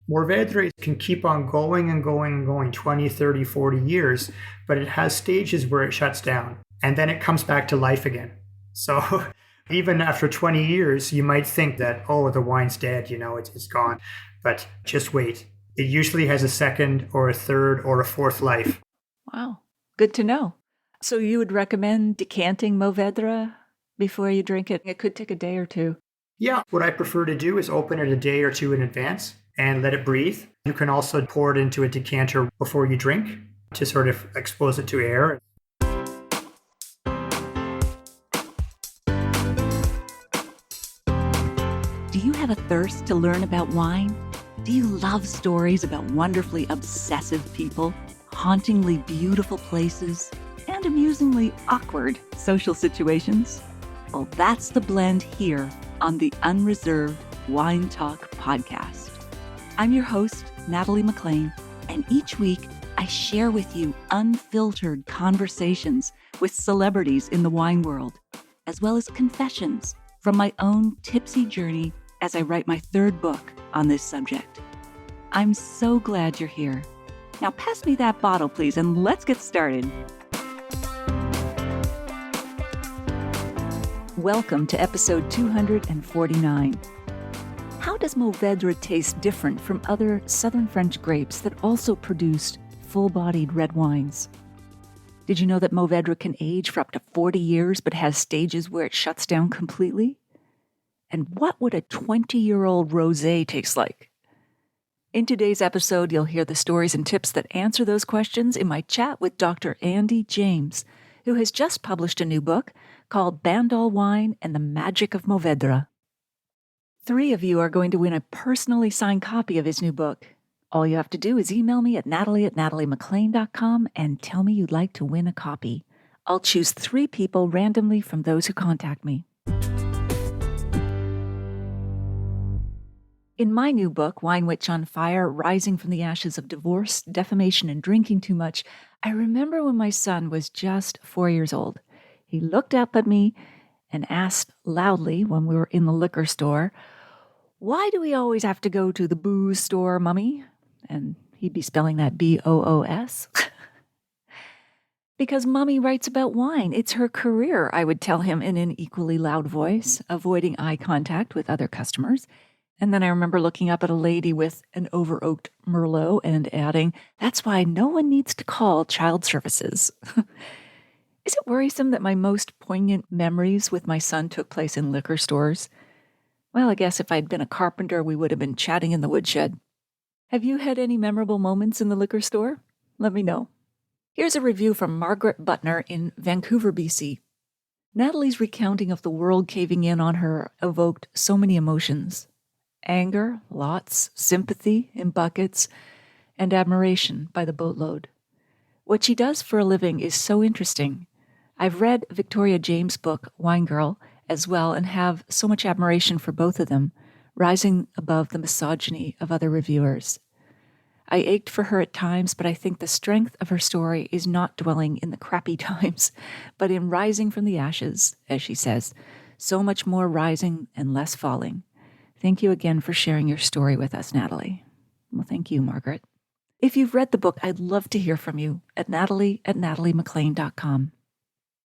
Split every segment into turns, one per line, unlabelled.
Mourvèdre can keep on going and going and going 20, 30, 40 years, but it has stages where it shuts down and then it comes back to life again. So even after 20 years, you might think that, oh, the wine's dead, it's gone. But just wait. It usually has a second or a third or a fourth life.
Wow. Good to know. So you would recommend decanting Mourvèdre before you drink it? It could take a day or two.
Yeah. What I prefer to do is open it a day or two in advance and let it breathe. You can also pour it into a decanter before you drink to sort of expose it to air.
Do you have a thirst to learn about wine? Do you love stories about wonderfully obsessive people, hauntingly beautiful places, and amusingly awkward social situations? Well, that's the blend here on the Unreserved Wine Talk podcast. I'm your host, Natalie McLean, and each week I share with you unfiltered conversations with celebrities in the wine world, as well as confessions from my own tipsy journey as I write my third book on this subject. I'm so glad you're here. Now pass me that bottle, please, and let's get started. Welcome to episode 249. How does Mourvèdre taste different from other southern French grapes that also produced full-bodied red wines? Did you know that Mourvèdre can age for up to 40 years but has stages where it shuts down completely? And what would a 20-year-old Rosé taste like? In today's episode, you'll hear the stories and tips that answer those questions in my chat with Dr. Andy James, who has just published a new book called Bandol Wine and the Magic of Mourvèdre. 3 of you are going to win a personally signed copy of his new book. All you have to do is email me at natalie@nataliemclean.com and tell me you'd like to win a copy. I'll choose 3 people randomly from those who contact me. In my new book, Wine Witch on Fire, Rising from the Ashes of Divorce, Defamation, and Drinking Too Much, I remember when my son was just 4 years old. He looked up at me and asked loudly when we were in the liquor store, "Why do we always have to go to the booze store, Mummy?" And he'd be spelling that B-O-O-S. "Because Mummy writes about wine. It's her career," I would tell him in an equally loud voice, avoiding eye contact with other customers. And then I remember looking up at a lady with an over-oaked Merlot and adding, "That's why no one needs to call child services." Is it worrisome that my most poignant memories with my son took place in liquor stores? Well, I guess if I'd been a carpenter, we would have been chatting in the woodshed. Have you had any memorable moments in the liquor store? Let me know. Here's a review from Margaret Butner in Vancouver, BC. Natalie's recounting of the world caving in on her evoked so many emotions. Anger, lots, sympathy in buckets, and admiration by the boatload. What she does for a living is so interesting. I've read Victoria James' book, Wine Girl, as well, and have so much admiration for both of them, rising above the misogyny of other reviewers. I ached for her at times, but I think the strength of her story is not dwelling in the crappy times, but in rising from the ashes, as she says, so much more rising and less falling. Thank you again for sharing your story with us, Natalie. Well, thank you, Margaret. If you've read the book, I'd love to hear from you at natalie@nataliemclean.com.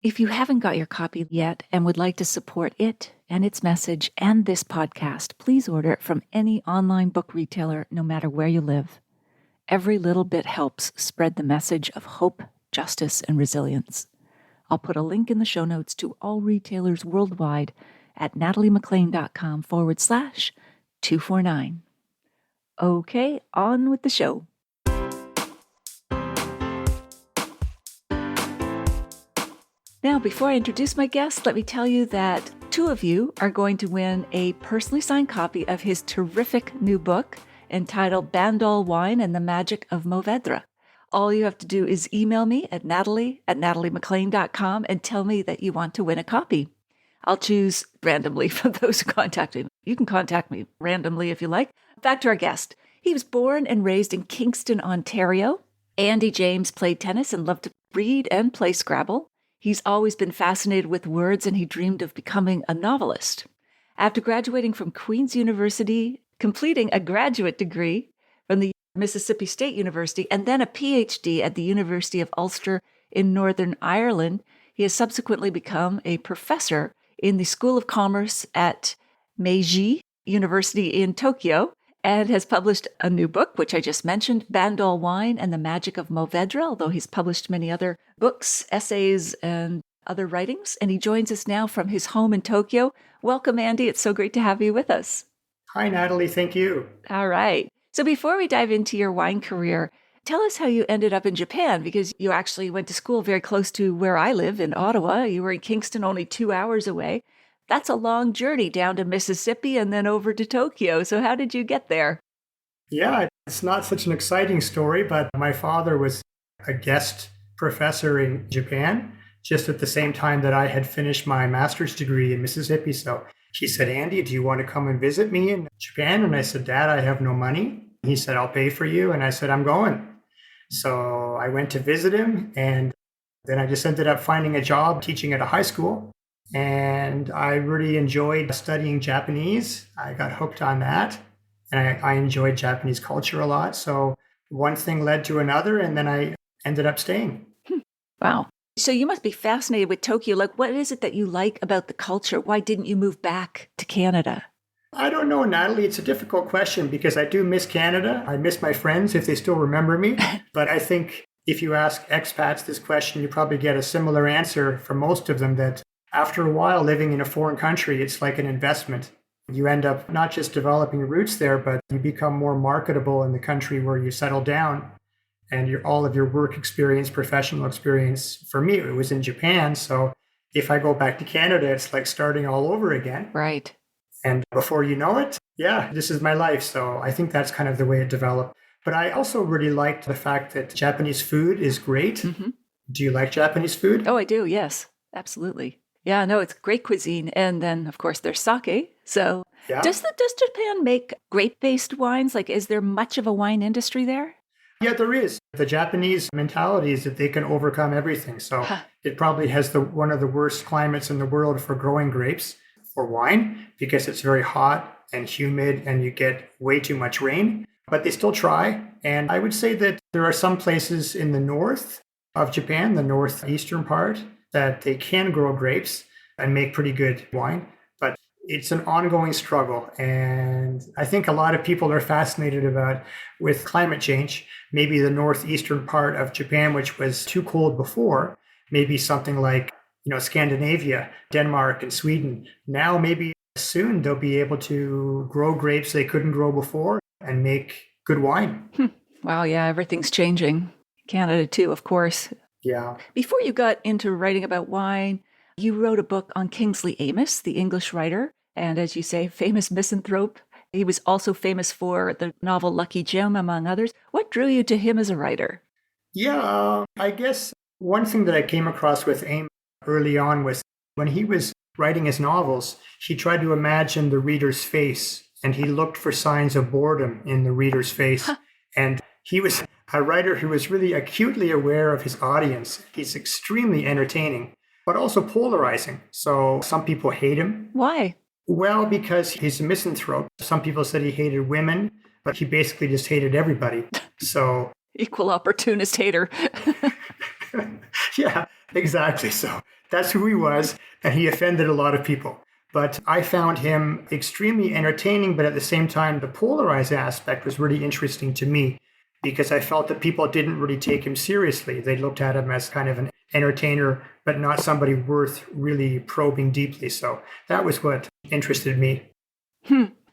If you haven't got your copy yet and would like to support it and its message and this podcast, please order it from any online book retailer, no matter where you live. Every little bit helps spread the message of hope, justice, and resilience. I'll put a link in the show notes to all retailers worldwide at nataliemclean.com/249. Okay, on with the show. Now, before I introduce my guest, let me tell you that 2 of you are going to win a personally signed copy of his terrific new book entitled Bandol Wine and the Magic of Mourvèdre. All you have to do is email me at natalie@nataliemclean.com and tell me that you want to win a copy. I'll choose randomly from those who contact me. You can contact me randomly if you like. Back to our guest. He was born and raised in Kingston, Ontario. Andy James played tennis and loved to read and play Scrabble. He's always been fascinated with words, and he dreamed of becoming a novelist. After graduating from Queen's University, completing a graduate degree, from the Mississippi State University, and then a PhD at the University of Ulster in Northern Ireland. He has subsequently become a professor in the School of Commerce at Meiji University in Tokyo, and has published a new book, which I just mentioned, Bandol Wine and the Magic of Mourvèdre, although he's published many other books, essays, and other writings. And he joins us now from his home in Tokyo. Welcome, Andy. It's so great to have you with us.
Hi, Natalie. Thank you.
All right. So before we dive into your wine career, tell us how you ended up in Japan, because you actually went to school very close to where I live in Ottawa. You were in Kingston, only 2 hours away. That's a long journey down to Mississippi and then over to Tokyo. So how did you get there?
Yeah, it's not such an exciting story, but my father was a guest professor in Japan just at the same time that I had finished my master's degree in Mississippi. So he said, Andy, do you want to come and visit me in Japan? And I said, Dad, I have no money. He said, I'll pay for you. And I said, I'm going. So I went to visit him, and then I just ended up finding a job teaching at a high school. And I really enjoyed studying Japanese. I got hooked on that. And I enjoyed Japanese culture a lot. So one thing led to another, and then I ended up staying.
Wow. So you must be fascinated with Tokyo. Like, what is it that you like about the culture? Why didn't you move back to Canada?
I don't know, Natalie. It's a difficult question because I do miss Canada. I miss my friends if they still remember me. But I think if you ask expats this question, you probably get a similar answer from most of them, that after a while living in a foreign country, it's like an investment. You end up not just developing roots there, but you become more marketable in the country where you settle down. And all of your work experience, professional experience, for me, it was in Japan. So if I go back to Canada, it's like starting all over again.
Right.
And before you know it, yeah, this is my life. So I think that's kind of the way it developed. But I also really liked the fact that Japanese food is great. Mm-hmm. Do you like Japanese food?
Oh, I do. Yes, absolutely. Yeah, no, it's great cuisine. And then, of course, there's sake. So yeah. Does Japan make grape-based wines? Like, is there much of a wine industry there?
Yeah, there is. The Japanese mentality is that they can overcome everything. So it probably has one of the worst climates in the world for growing grapes for wine, because it's very hot and humid and you get way too much rain. But they still try. And I would say that there are some places in the north of Japan, the northeastern part, that they can grow grapes and make pretty good wine. But it's an ongoing struggle. And I think a lot of people are fascinated about, with climate change, maybe the northeastern part of Japan, which was too cold before, maybe something like, Scandinavia, Denmark and Sweden. Now maybe soon they'll be able to grow grapes they couldn't grow before and make good wine.
Wow, yeah, everything's changing. Canada too, of course.
Yeah.
Before you got into writing about wine, you wrote a book on Kingsley Amis, the English writer, and as you say, famous misanthrope. He was also famous for the novel Lucky Gem, among others. What drew you to him as a writer?
Yeah, I guess one thing that I came across with Amis early on was when he was writing his novels, he tried to imagine the reader's face, and he looked for signs of boredom in the reader's face. And he was a writer who was really acutely aware of his audience. He's extremely entertaining, but also polarizing. So some people hate him.
Why?
Well, because he's a misanthrope. Some people said he hated women, but he basically just hated everybody. So
equal opportunist hater.
Yeah, exactly. So that's who he was, and he offended a lot of people. But I found him extremely entertaining, but at the same time, the polarized aspect was really interesting to me, because I felt that people didn't really take him seriously. They looked at him as kind of an entertainer, but not somebody worth really probing deeply. So that was what interested me.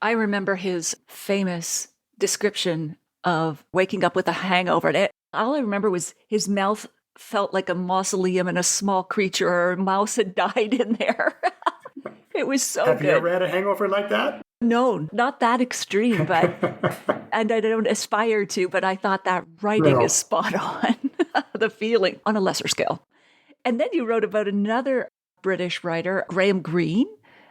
I remember his famous description of waking up with a hangover. And all I remember was his mouth felt like a mausoleum and a small creature or a mouse had died in there. It was so
good.
Have
you ever had a hangover like that?
No, not that extreme, but and I don't aspire to, but I thought that writing is spot on. The feeling on a lesser scale. And then you wrote about another British writer, Greene.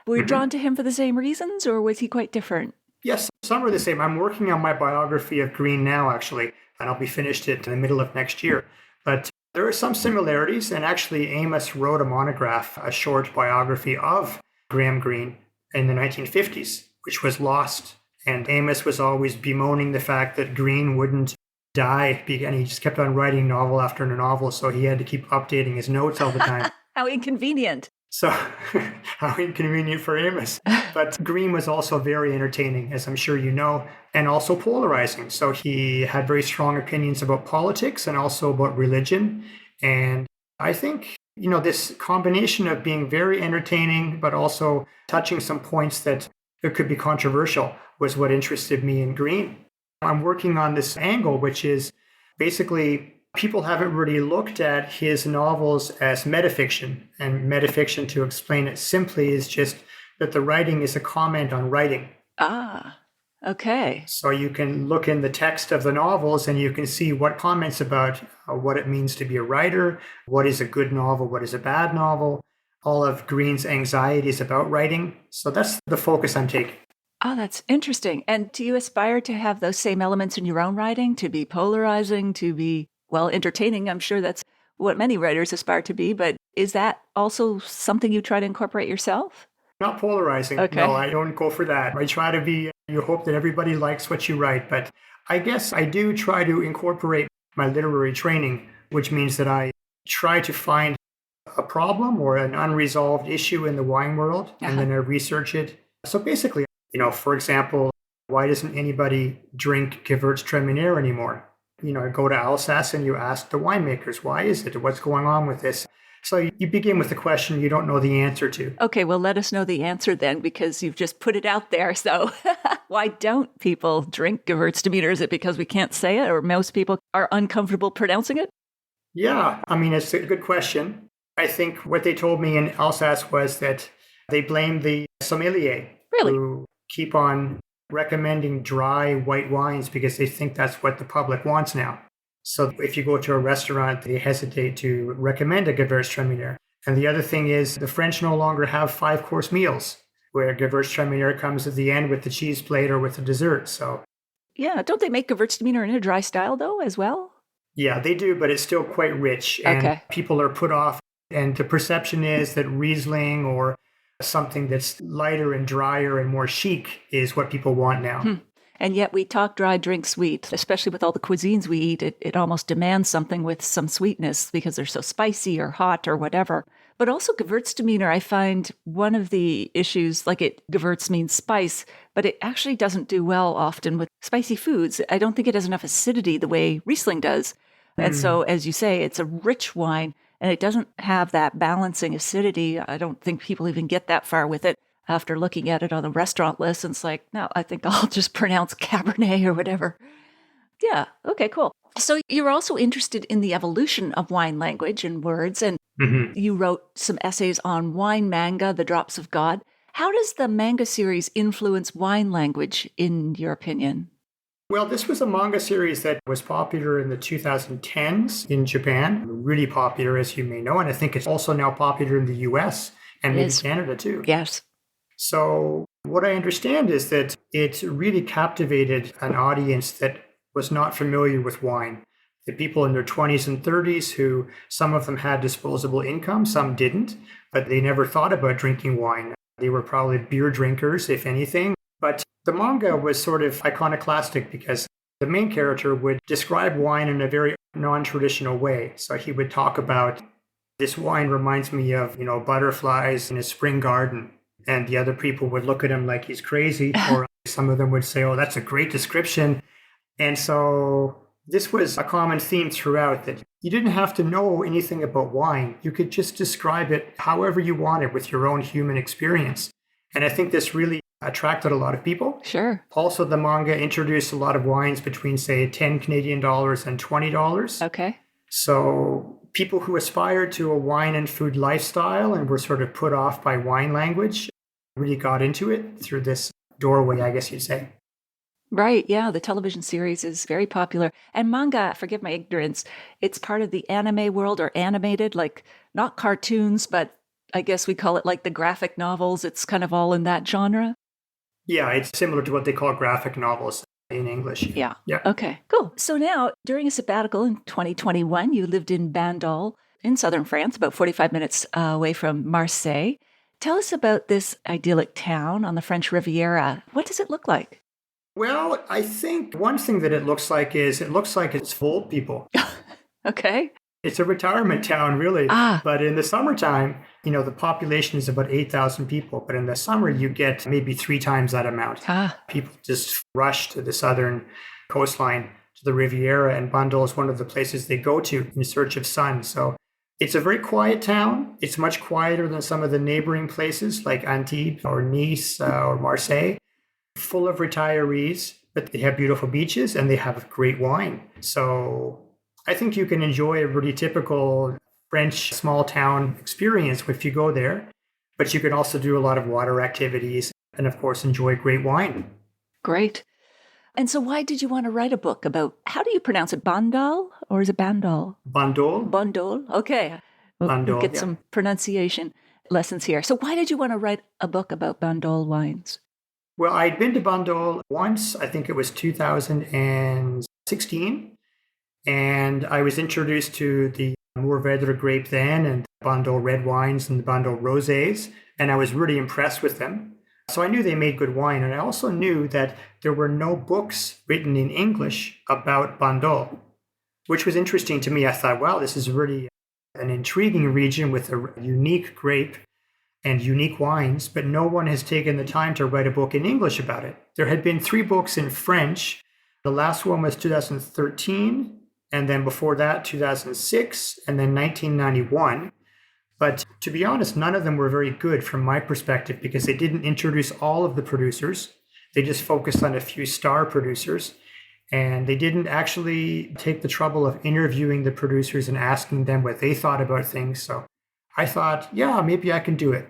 Were you drawn to him for the same reasons, or was he quite different?
Yes, some are the same. I'm working on my biography of Greene now, actually, and I'll be finished it in the middle of next year. But there are some similarities, and actually Amos wrote a monograph, a short biography of Graham Greene in the 1950s, which was lost And Amos was always bemoaning the fact that Greene wouldn't die, and he just kept on writing novel after novel, so he had to keep updating his notes all the time.
How inconvenient.
So, how inconvenient for Amos. But Greene was also very entertaining, as I'm sure you know, and also polarizing. So he had very strong opinions about politics and also about religion. And I think, this combination of being very entertaining, but also touching some points that could be controversial was what interested me in Greene. I'm working on this angle, which is basically people haven't really looked at his novels as metafiction. And metafiction, to explain it simply, is just that the writing is a comment on writing.
Ah, okay.
So you can look in the text of the novels and you can see what comments about what it means to be a writer, what is a good novel, what is a bad novel, all of Greene's anxieties about writing. So that's the focus I'm taking.
Oh, that's interesting. And do you aspire to have those same elements in your own writing, to be polarizing, to be, entertaining? I'm sure that's what many writers aspire to be, but is that also something you try to incorporate yourself?
Not polarizing.
Okay.
No, I don't go for that. I try to be, you hope that everybody likes what you write, but I guess I do try to incorporate my literary training, which means that I try to find a problem or an unresolved issue in the wine world, and then I research it. So basically, for example, why doesn't anybody drink Gewürztraminer anymore? Go to Alsace and you ask the winemakers, why is it? What's going on with this? So you begin with a question you don't know the answer to.
Okay, well, let us know the answer then, because you've just put it out there. So why don't people drink Gewürztraminer? Is it because we can't say it, or most people are uncomfortable pronouncing it?
Yeah, it's a good question. I think what they told me in Alsace was that they blame the sommelier.
Really?
Who keep on recommending dry white wines because they think that's what the public wants now. So if you go to a restaurant, they hesitate to recommend a Gewürztraminer. And the other thing is the French no longer have 5-course meals where Gewürztraminer comes at the end with the cheese plate or with the dessert. So
yeah, don't they make Gewürztraminer in a dry style though as well?
Yeah, they do, but it's still quite rich. And people are put off. And the perception is that Riesling or something that's lighter and drier and more chic is what people want now.
And yet we talk dry, drink sweet, especially with all the cuisines we eat. It almost demands something with some sweetness because they're so spicy or hot or whatever. But also Gewürztraminer, I find one of the issues, Gewürz means spice, but it actually doesn't do well often with spicy foods. I don't think it has enough acidity the way Riesling does. And so, as you say, it's a rich wine. And it doesn't have that balancing acidity. I don't think people even get that far with it after looking at it on the restaurant list. And it's like, no, I think I'll just pronounce Cabernet or whatever. Yeah, okay, cool. So you're also interested in the evolution of wine language and words. And you wrote some essays on wine manga, the drops of God. How does the manga series influence wine language, in your opinion?
Well, this was a manga series that was popular in the 2010s in Japan, really popular, as you may know. And I think it's also now popular in the US and maybe Canada too.
Yes.
So what I understand is that it really captivated an audience that was not familiar with wine. The people in their 20s and 30s who, some of them had disposable income, some didn't, but they never thought about drinking wine. They were probably beer drinkers, if anything. But the manga was sort of iconoclastic because the main character would describe wine in a very non-traditional way. So he would talk about, this wine reminds me of, butterflies in a spring garden. And the other people would look at him like he's crazy. Or some of them would say, oh, that's a great description. And so this was a common theme throughout, that you didn't have to know anything about wine. You could just describe it however you wanted with your own human experience. And I think this really attracted a lot of people.
Sure.
Also, the manga introduced a lot of wines between, say, 10 Canadian dollars and $20.
Okay.
So people who aspired to a wine and food lifestyle and were sort of put off by wine language really got into it through this doorway, I guess you'd say.
Right. Yeah. The television series is very popular. And manga, forgive my ignorance, it's part of the anime world, or animated, like not cartoons, but I guess we call it like the graphic novels. It's kind of all in that genre.
Yeah, it's similar to what they call graphic novels in English.
Yeah. Okay, cool. So now, during a sabbatical in 2021, you lived in Bandol in southern France, about 45 minutes away from Marseille. Tell us about this idyllic town on the French Riviera. What does it look like?
Well, I think one thing that it looks like it's full of people.
Okay.
It's a retirement town, really.
Ah,
But in the summertime, the population is about 8,000 people. But in the summer, you get maybe three times that amount.
ah,
People just rush to the southern coastline, to the Riviera, and Bandol is one of the places they go to in search of sun. So it's a very quiet town. It's much quieter than some of the neighboring places like Antibes or Nice or Marseille, full of retirees, but they have beautiful beaches and they have great wine. So I think you can enjoy a really typical French small town experience if you go there, but you can also do a lot of water activities and, of course, enjoy great wine.
great. And so why did you want to write a book about, how do you pronounce it? Bandol or is it Bandol?
Bandol?
Bandol. Okay. We'll
Bandol,
get
yeah.
some pronunciation lessons here. So why did you want to write a book about Bandol wines?
Well, I'd been to Bandol once, I think it was 2016, and I was introduced to the Mourvèdre grape then and Bandol red wines and the Bandol Rosés, and I was really impressed with them. So I knew they made good wine, and I also knew that there were no books written in English about Bandol, which was interesting to me. I thought, wow, this is really an intriguing region with a unique grape and unique wines, but no one has taken the time to write a book in English about it. There had been 3 books in French. The last one was 2013, and then before that, 2006, and then 1991. But to be honest, none of them were very good from my perspective because they didn't introduce all of the producers. They just focused on a few star producers. And they didn't actually take the trouble of interviewing the producers and asking them what they thought about things. So I thought, yeah, maybe I can do it.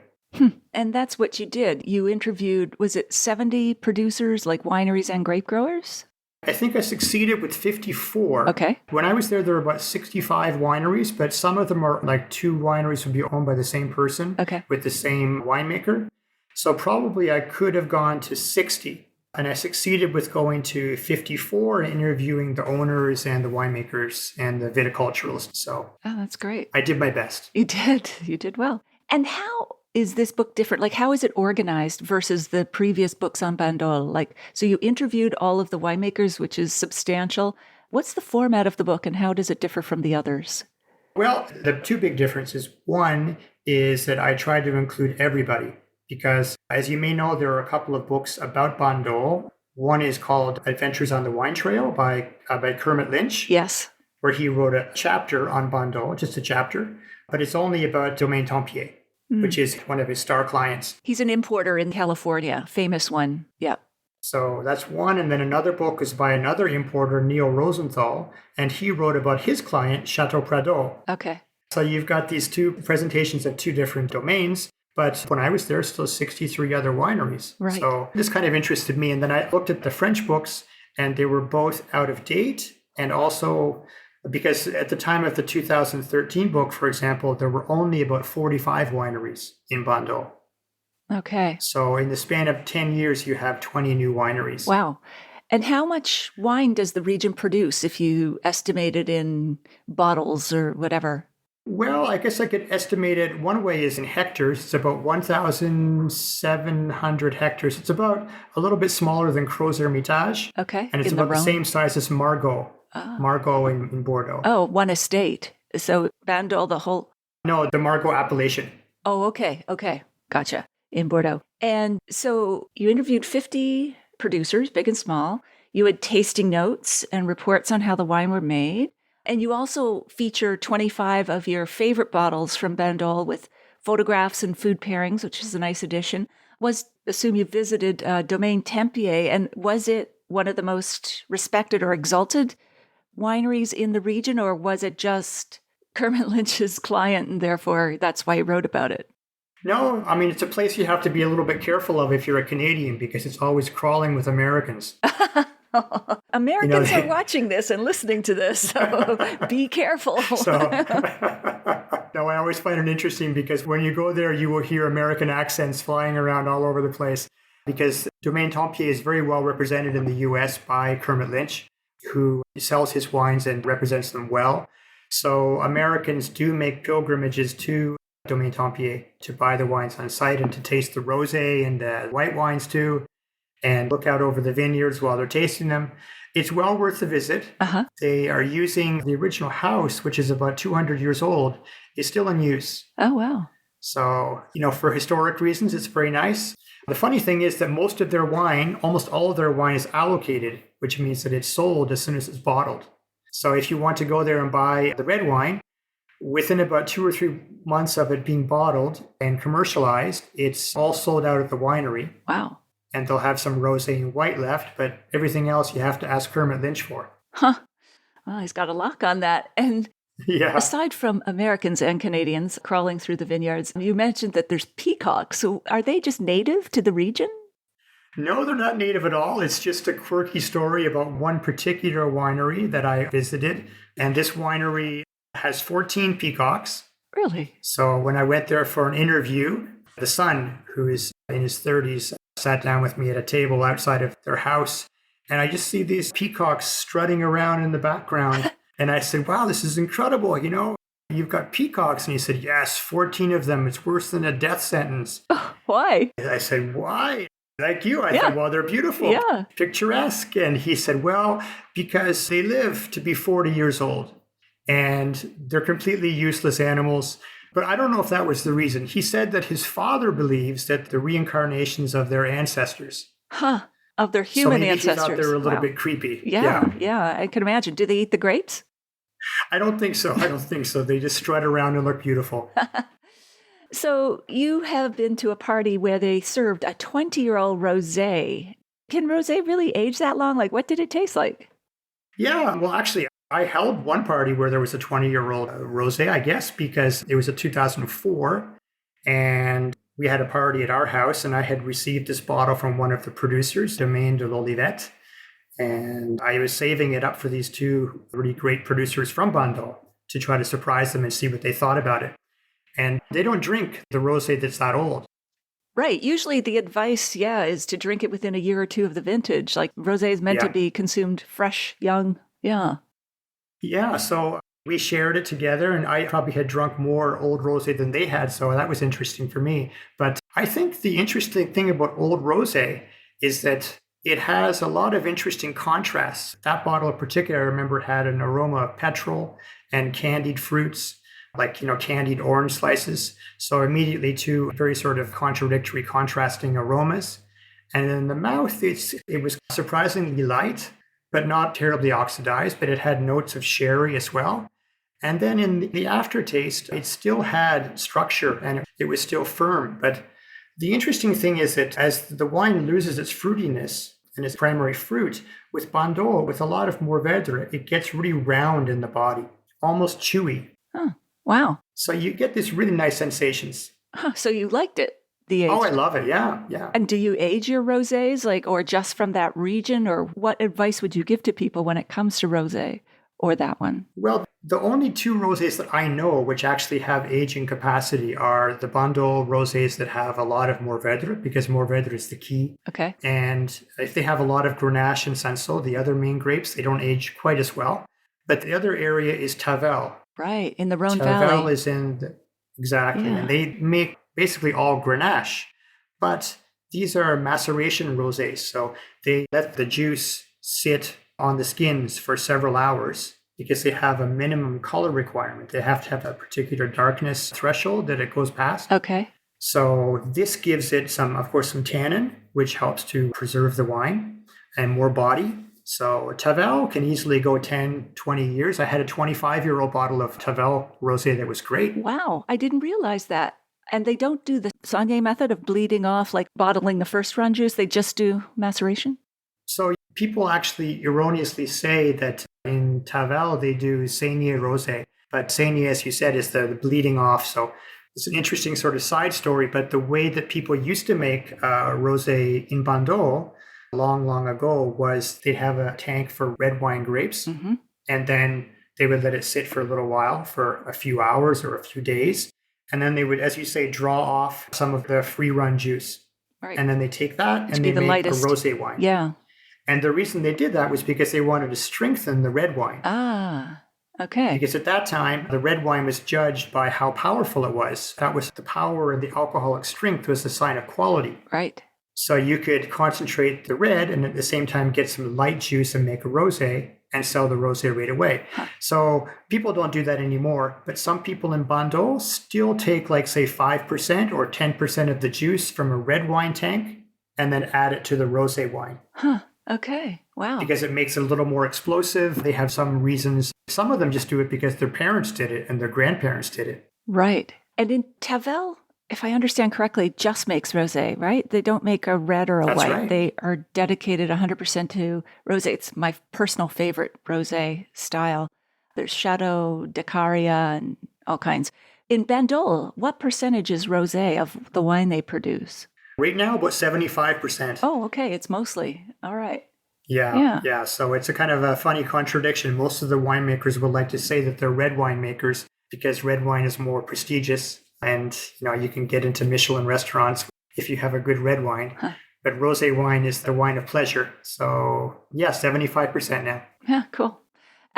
And that's what you did. You interviewed, was it 70 producers, like wineries and grape growers?
I think I succeeded with 54.
Okay.
When I was there were about 65 wineries, but some of them are like 2 wineries would be owned by the same person
Okay.
with the same winemaker. So probably I could have gone to 60. And I succeeded with going to 54 and interviewing the owners and the winemakers and the viticulturalists. So
Oh, that's great.
I did my best.
You did. You did well. And how is this book different? Like, how is it organized versus the previous books on Bandol? Like, so you interviewed all of the winemakers, which is substantial. What's the format of the book and how does it differ from the others?
Well, the 2 big differences. One is that I tried to include everybody because, as you may know, there are a couple of books about Bandol. One is called Adventures on the Wine Trail by Kermit Lynch,
Yes.
where he wrote a chapter on Bandol, just a chapter, but it's only about Domaine Tempier, which is one of his star clients.
He's an importer in California, famous one. Yeah.
So that's one. And then another book is by another importer, Neil Rosenthal, and he wrote about his client, Chateau Pradot.
Okay.
So you've got these 2 presentations of 2 different domains. But when I was there, still 63 other wineries.
Right.
So this kind of interested me. And then I looked at the French books, and they were both out of date. And also, because at the time of the 2013 book, for example, there were only about 45 wineries in Bandol.
Okay.
So in the span of 10 years, you have 20 new wineries.
Wow. And how much wine does the region produce if you estimate it in bottles or whatever?
Well, I guess I could estimate it one way is in hectares. It's about 1,700 hectares. It's about a little bit smaller than Crozes-Hermitage.
Okay.
And it's
in
about the
Rhone?
same size as Margaux. Margaux in Bordeaux.
Oh, one estate. So Bandol, the whole.
No, the Margaux appellation.
Oh, okay. Okay. Gotcha. In Bordeaux. And so you interviewed 50 producers, big and small. You had tasting notes and reports on how the wine were made. And you also feature 25 of your favorite bottles from Bandol with photographs and food pairings, which is a nice addition. Assume you visited Domaine Tempier, and was it one of the most respected or exalted wineries in the region, or was it just Kermit Lynch's client, and therefore that's why he wrote about it?
No, I mean, it's a place you have to be a little bit careful of if you're a Canadian because it's always crawling with Americans.
Americans are watching this and listening to this, so be careful.
No, I always find it interesting because when you go there, you will hear American accents flying around all over the place because Domaine Tempier is very well represented in the U.S. by Kermit Lynch, who sells his wines and represents them well. So Americans do make pilgrimages to Domaine Tempier to buy the wines on site and to taste the rosé and the white wines too. and look out over the vineyards while they're tasting them. It's well worth the visit.
Uh-huh.
They are using the original house, which is about 200 years old, is still in use.
Oh, wow.
So, for historic reasons, it's very nice. The funny thing is that most of their wine, almost all of their wine is allocated, which means that it's sold as soon as it's bottled. So if you want to go there and buy the red wine, within about 2 or 3 months of it being bottled and commercialized, it's all sold out at the winery.
Wow.
And they'll have some rosé and white left, but everything else you have to ask Kermit Lynch for.
Huh. Well, he's got a lock on that. And
yeah.
Aside from Americans and Canadians crawling through the vineyards, you mentioned that there's peacocks. So are they just native to the region?
No, they're not native at all. It's just a quirky story about one particular winery that I visited. And this winery has 14 peacocks.
Really?
So when I went there for an interview, the son, who is in his 30s, sat down with me at a table outside of their house. And I just see these peacocks strutting around in the background. And I said, wow, this is incredible. You've got peacocks. And he said, yes, 14 of them. It's worse than a death sentence.
Why?
And I said, why? Like you. I thought, well, they're beautiful, picturesque. And he said, well, because they live to be 40 years old and they're completely useless animals. But I don't know if that was the reason. He said that his father believes that the reincarnations of their ancestors.
Huh. Of their human ancestors.
He thought they were a little bit creepy.
Yeah, I can imagine. Do they eat the grapes?
I don't think so. They just strut around and look beautiful.
So you have been to a party where they served a 20-year-old rosé. Can rosé really age that long? Like, what did it taste like?
Yeah, well, actually, I held one party where there was a 20-year-old rosé, I guess, because it was a 2004. And we had a party at our house, and I had received this bottle from one of the producers, Domaine de l'Olivette. And I was saving it up for these two really great producers from Bandol to try to surprise them and see what they thought about it. And they don't drink the rosé that's that old.
Right. Usually the advice, is to drink it within a year or two of the vintage. Like rosé is meant to be consumed fresh, young. Yeah.
Yeah. So we shared it together, and I probably had drunk more old rosé than they had. So that was interesting for me. But I think the interesting thing about old rosé is that it has a lot of interesting contrasts. That bottle in particular, I remember, had an aroma of petrol and candied fruits, like, candied orange slices. So immediately two very sort of contradictory, contrasting aromas. And in the mouth, it was surprisingly light, but not terribly oxidized, but it had notes of sherry as well. And then in the aftertaste, it still had structure and it was still firm. But the interesting thing is that as the wine loses its fruitiness and its primary fruit, with Bandol, with a lot of Mourvèdre, it gets really round in the body, almost chewy.
Oh, wow.
So you get these really nice sensations.
So you liked it, the age?
Oh, I love it. Yeah.
And do you age your rosés, or just from that region? Or what advice would you give to people when it comes to rosé or that one?
Well, the only two rosés that I know which actually have aging capacity are the Bandol rosés that have a lot of Mourvèdre, because Mourvèdre is the key.
Okay.
And if they have a lot of Grenache and Cinsault, the other main grapes, they don't age quite as well. But the other area is Tavel.
Right, in the Rhone Valley.
Tavel is exactly. Yeah. And they make basically all Grenache. But these are maceration rosés. So they let the juice sit on the skins for several hours because they have a minimum color requirement. They have to have a particular darkness threshold that it goes past.
Okay.
So this gives it some tannin, which helps to preserve the wine, and more body. So Tavel can easily go 10, 20 years. I had a 25-year-old bottle of Tavel rosé that was great.
Wow, I didn't realize that. And they don't do the Saunier method of bleeding off, like bottling the first run juice. They just do maceration?
So people actually erroneously say that in Tavel they do Saunier rosé. But Saunier, as you said, is the bleeding off. So it's an interesting sort of side story. But the way that people used to make rosé in Bandol long ago was they'd have a tank for red wine grapes, and then they would let it sit for a little while, for a few hours or a few days. And then they would, as you say, draw off some of the free run juice.
Right.
And then they take that and they make a rosé wine.
Yeah.
And the reason they did that was because they wanted to strengthen the red wine.
Ah, okay.
Because at that time, the red wine was judged by how powerful it was. That was the power and the alcoholic strength was a sign of quality.
Right.
So you could concentrate the red and at the same time get some light juice and make a rosé and sell the rosé right away.
Huh.
So people don't do that anymore, but some people in Bandol still take like say 5% or 10% of the juice from a red wine tank and then add it to the rosé wine.
Huh. Okay. Wow.
Because it makes it a little more explosive. They have some reasons. Some of them just do it because their parents did it and their grandparents did it.
Right. And in Tavel, if I understand correctly, just makes rosé, right? They don't make a red or a
That's
white.
right.
They are dedicated 100% to rosé. It's my personal favorite rosé style. There's Chateau d'Icaria and all kinds. In Bandol, what percentage is rosé of the wine they produce?
Right now, about 75%.
Oh, okay. It's mostly. All right.
Yeah. So it's a kind of a funny contradiction. Most of the winemakers would like to say that they're red wine makers because red wine is more prestigious. And, you can get into Michelin restaurants if you have a good red wine.
Huh.
But rosé wine is the wine of pleasure. So, 75% now.
Yeah, cool.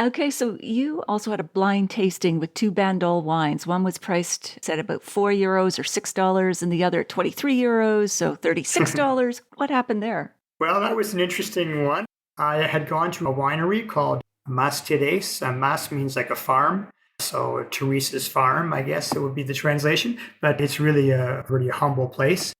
Okay, so you also had a blind tasting with 2 Bandol wines. One was priced at about €4 or $6, and the other at €23, so $36. What happened there?
Well, that was an interesting one. I had gone to a winery called Mas Thérèse. Mas means like a farm. So Teresa's farm, I guess it would be the translation, but it's really a humble place.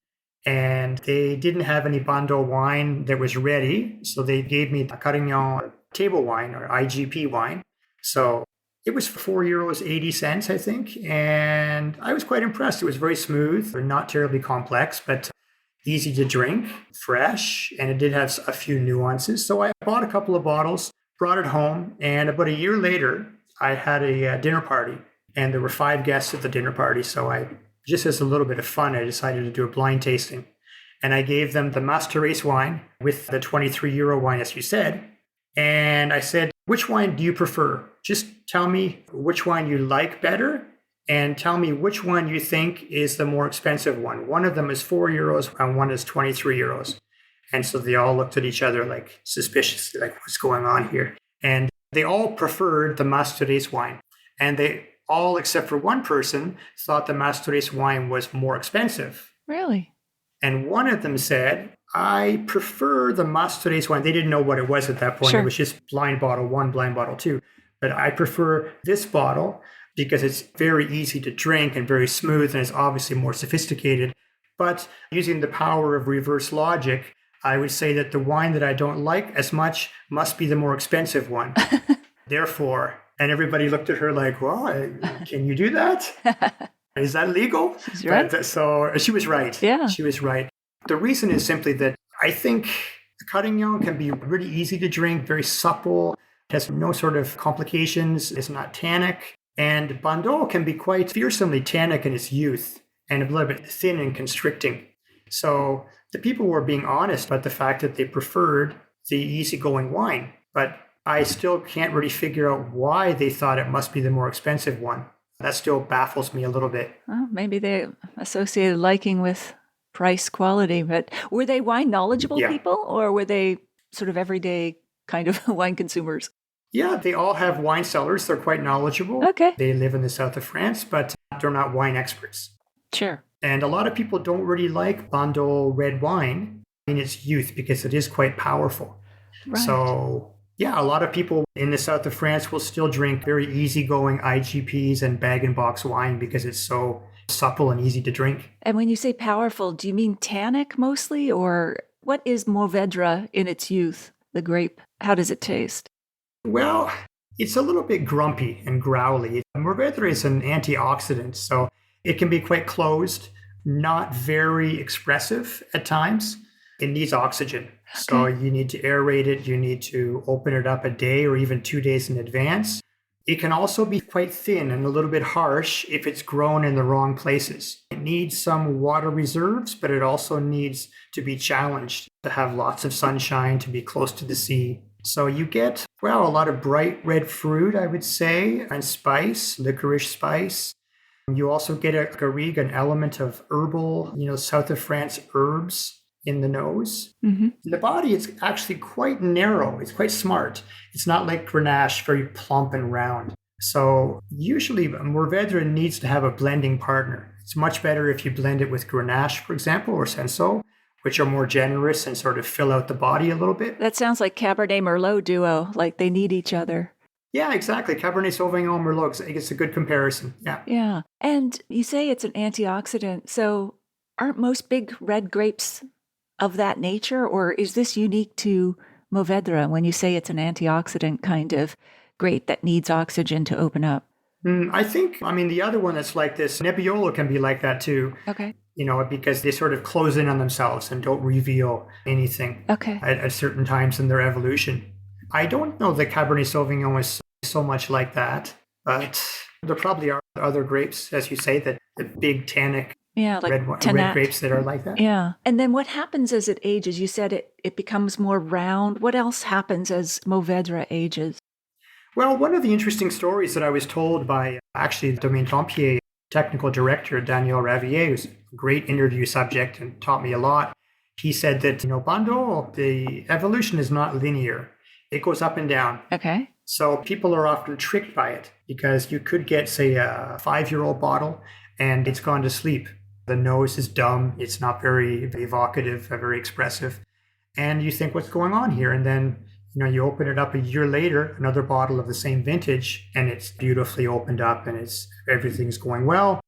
And they didn't have any Bandol wine that was ready. So they gave me a Carignan table wine or IGP wine. So it was €4.80, I think. And I was quite impressed. It was very smooth, not terribly complex, but easy to drink, fresh. And it did have a few nuances. So I bought a couple of bottles, brought it home. And about a year later, I had a dinner party, and there were 5 guests at the dinner party. So just as a little bit of fun, I decided to do a blind tasting. And I gave them the Mas Thérèse wine with the €23 wine, as you said. And I said, which wine do you prefer? Just tell me which wine you like better, and tell me which one you think is the more expensive one. One of them is €4 and one is €23. And so they all looked at each other like suspiciously, like what's going on here? And they all preferred the Mas Thérèse wine. And they all, except for one person, thought the Mas Thérèse wine was more expensive.
Really?
And one of them said, I prefer the Mas Thérèse wine. They didn't know what it was at that point.
Sure.
It was just blind bottle 1, blind bottle 2. But I prefer this bottle because it's very easy to drink and very smooth, and it's obviously more sophisticated. But using the power of reverse logic, I would say that the wine that I don't like as much must be the more expensive one. Therefore, and everybody looked at her like, well, can you do that? Is that legal?
She's right.
So she was right.
Yeah.
She was right. The reason is simply that I think the Carignan can be really easy to drink, very supple, has no sort of complications, it's not tannic. And Bandol can be quite fearsomely tannic in its youth and a little bit thin and constricting. So the people were being honest about the fact that they preferred the easygoing wine, but I still can't really figure out why they thought it must be the more expensive one. That still baffles me a little bit.
Well, maybe they associated liking with price quality, but were they wine knowledgeable people, or were they sort of everyday kind of wine consumers?
Yeah, they all have wine cellars. They're quite knowledgeable.
Okay.
They live in the south of France, but they're not wine experts.
Sure.
And a lot of people don't really like Bandol red wine in its youth because it is quite powerful.
Right.
So, yeah, a lot of people in the south of France will still drink very easygoing IGPs and bag-and-box wine because it's so supple and easy to drink.
And when you say powerful, do you mean tannic mostly, or what is Mourvèdre in its youth, the grape? How does it taste?
Well, it's a little bit grumpy and growly. Mourvèdre is an antioxidant, so it can be quite closed, not very expressive at times. It needs oxygen. Okay. So you need to aerate it. You need to open it up a day or even 2 days in advance. It can also be quite thin and a little bit harsh if it's grown in the wrong places. It needs some water reserves, but it also needs to be challenged, to have lots of sunshine, to be close to the sea. So you get, well, a lot of bright red fruit, I would say, and spice, licorice spice. You also get a garrigue, an element of herbal, south of France herbs in the nose. Mm-hmm. In the body, it's actually quite narrow. It's quite smart. It's not like Grenache, very plump and round. So usually Mourvèdre needs to have a blending partner. It's much better if you blend it with Grenache, for example, or Senso. which are more generous and sort of fill out the body a little bit.
That sounds like Cabernet Merlot duo, like they need each other.
Yeah, exactly. Cabernet Sauvignon Merlot, I think it's a good comparison. Yeah.
Yeah. And you say it's an antioxidant. So aren't most big red grapes of that nature? Or is this unique to Mourvèdre when you say it's an antioxidant kind of grape that needs oxygen to open up?
I think, the other one that's like this, Nebbiolo can be like that too.
Okay.
Because they sort of close in on themselves and don't reveal anything
Okay.
at certain times in their evolution. I don't know that Cabernet Sauvignon is so much like that, but there probably are other grapes, as you say, that the big tannic
like
red grapes that are like that.
Yeah. And then what happens as it ages? You said it becomes more round. What else happens as Mourvèdre ages?
Well, one of the interesting stories that I was told by actually the Domaine Tempier technical director, Daniel Ravier, who's a great interview subject and taught me a lot. He said that, Bandol, the evolution is not linear. It goes up and down.
Okay. So
people are often tricked by it because you could get, say, a 5-year-old bottle and it's gone to sleep. The nose is dumb. It's not very evocative, very expressive. And you think, what's going on here? And then, you open it up a year later, another bottle of the same vintage, and it's beautifully opened up and everything's going well.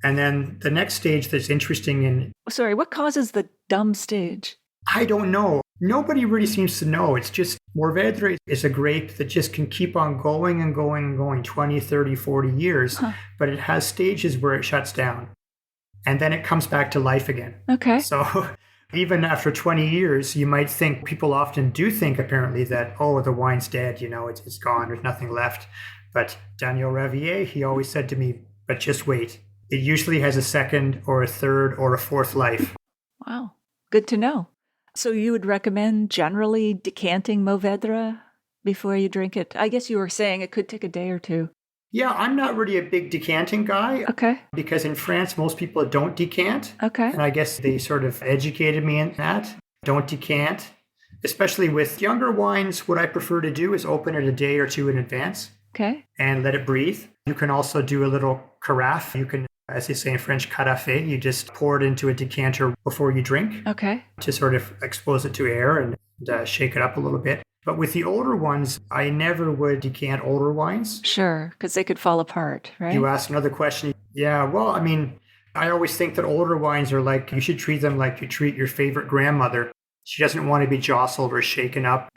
And then the next stage that's interesting
Sorry, what causes the dumb stage?
I don't know. Nobody really seems to know. It's just Mourvèdre is a grape that just can keep on going and going and going 20, 30, 40 years, but it has stages where it shuts down and then it comes back to life again.
Okay.
So even after 20 years, you might think, people often do think apparently that, the wine's dead, it's gone, there's nothing left. But Daniel Ravier, he always said to me, but just wait. It usually has a second or a third or a fourth life.
Wow. Good to know. So you would recommend generally decanting Mourvèdre before you drink it? I guess you were saying it could take a day or two.
Yeah, I'm not really a big decanting guy.
Okay.
Because in France, most people don't decant.
Okay.
And I guess they sort of educated me in that. Don't decant. Especially with younger wines, what I prefer to do is open it a day or two in advance.
Okay.
And let it breathe. You can also do a little carafe. You can, as they say in French, carafe. You just pour it into a decanter before you drink.
Okay.
To sort of expose it to air and shake it up a little bit. But with the older ones, I never would decant older wines.
Sure, because they could fall apart, right?
You asked another question. Yeah, well, I always think that older wines are like, you should treat them like you treat your favorite grandmother. She doesn't want to be jostled or shaken up.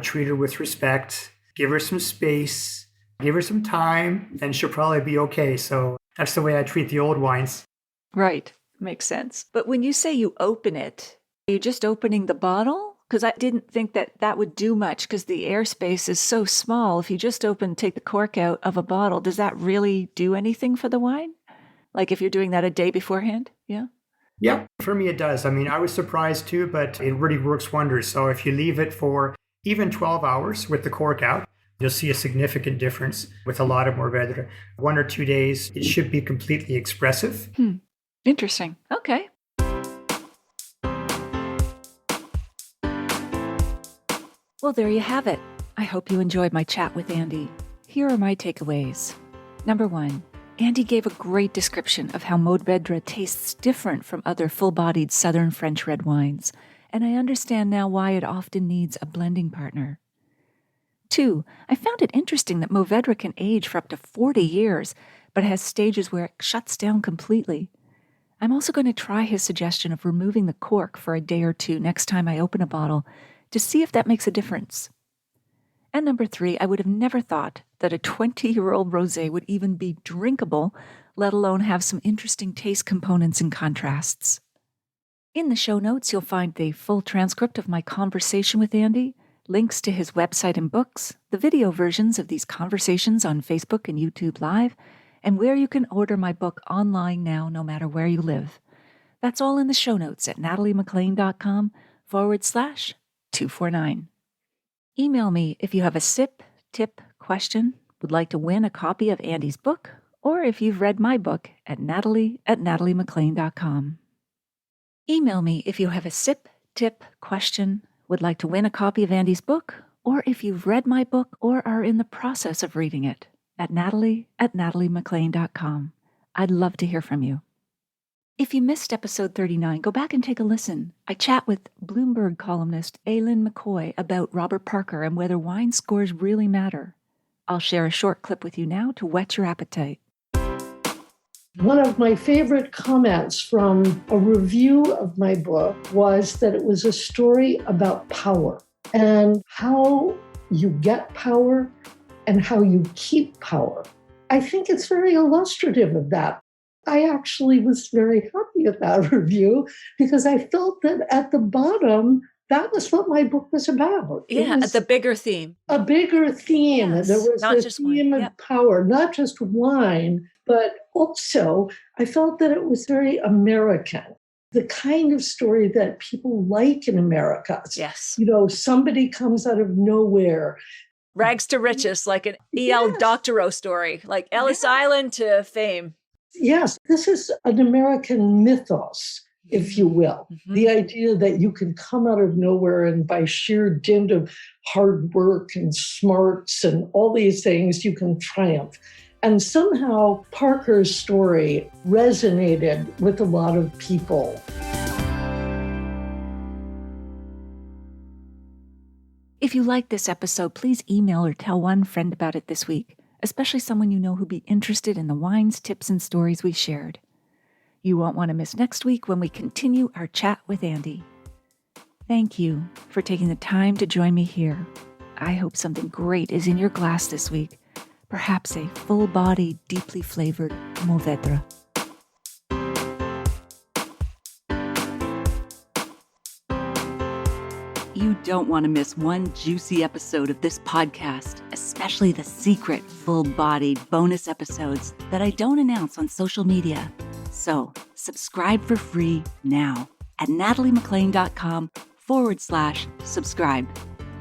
Treat her with respect, give her some space, give her some time, and she'll probably be okay. So that's the way I treat the old wines.
Right. Makes sense. But when you say you open it, are you just opening the bottle? Because I didn't think that would do much because the airspace is so small. If you just take the cork out of a bottle, does that really do anything for the wine? Like if you're doing that a day beforehand? Yeah.
Yeah, for me it does. I was surprised too, but it really works wonders. So if you leave it for even 12 hours with the cork out, you'll see a significant difference with a lot of Mourvèdre. 1 or 2 days, it should be completely expressive.
Interesting. Okay. Well, there you have it. I hope you enjoyed my chat with Andy. Here are my takeaways. Number 1, Andy gave a great description of how Mourvèdre tastes different from other full-bodied southern French red wines, and I understand now why it often needs a blending partner. 2, I found it interesting that Mourvèdre can age for up to 40 years, but has stages where it shuts down completely. I'm also going to try his suggestion of removing the cork for a day or two next time I open a bottle to see if that makes a difference. And number 3, I would have never thought that a 20-year-old rosé would even be drinkable, let alone have some interesting taste components and contrasts. In the show notes, you'll find the full transcript of my conversation with Andy, links to his website and books, the video versions of these conversations on Facebook and YouTube Live, and where you can order my book online now, no matter where you live. That's all in the show notes at nataliemaclean.com/249. Email me if you have a sip, tip, question, would like to win a copy of Andy's book, or if you've read my book at natalie@nataliemaclean.com. Email me if you have a sip, tip, question, would like to win a copy of Andy's book, or if you've read my book or are in the process of reading it at natalie@nataliemaclean.com. I'd love to hear from you. If you missed episode 39, go back and take a listen. I chat with Bloomberg columnist Aileen McCoy about Robert Parker and whether wine scores really matter. I'll share a short clip with you now to whet your appetite.
One of my favorite comments from a review of my book was that it was a story about power and how you get power and how you keep power. I think it's very illustrative of that. I actually was very happy with that review because I felt that at the bottom, that was what my book was about.
Yeah, the bigger theme.
A bigger theme.
Yes,
there was
not
the
just
theme
wine.
of power, not just wine, but also I felt that it was very American. The kind of story that people like in America.
Yes.
You know, somebody comes out of nowhere.
Rags to riches, like an E.L. Doctorow story, like Ellis Island to fame.
Yes, this is an American mythos, if you will.
Mm-hmm.
The idea that you can come out of nowhere and by sheer dint of hard work and smarts and all these things, you can triumph. And somehow Parker's story resonated with a lot of people.
If you like this episode, please email or tell one friend about it this week, especially someone you know who'd be interested in the wines, tips, and stories we shared. You won't want to miss next week when we continue our chat with Andy. Thank you for taking the time to join me here. I hope something great is in your glass this week, perhaps a full-bodied, deeply flavored Mourvèdre. You don't want to miss one juicy episode of this podcast, especially the secret full-bodied bonus episodes that I don't announce on social media. So subscribe for free now at nataliemclean.com/subscribe.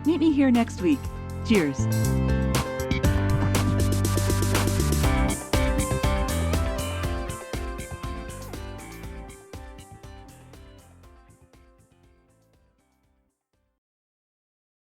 Meet me here next week. Cheers.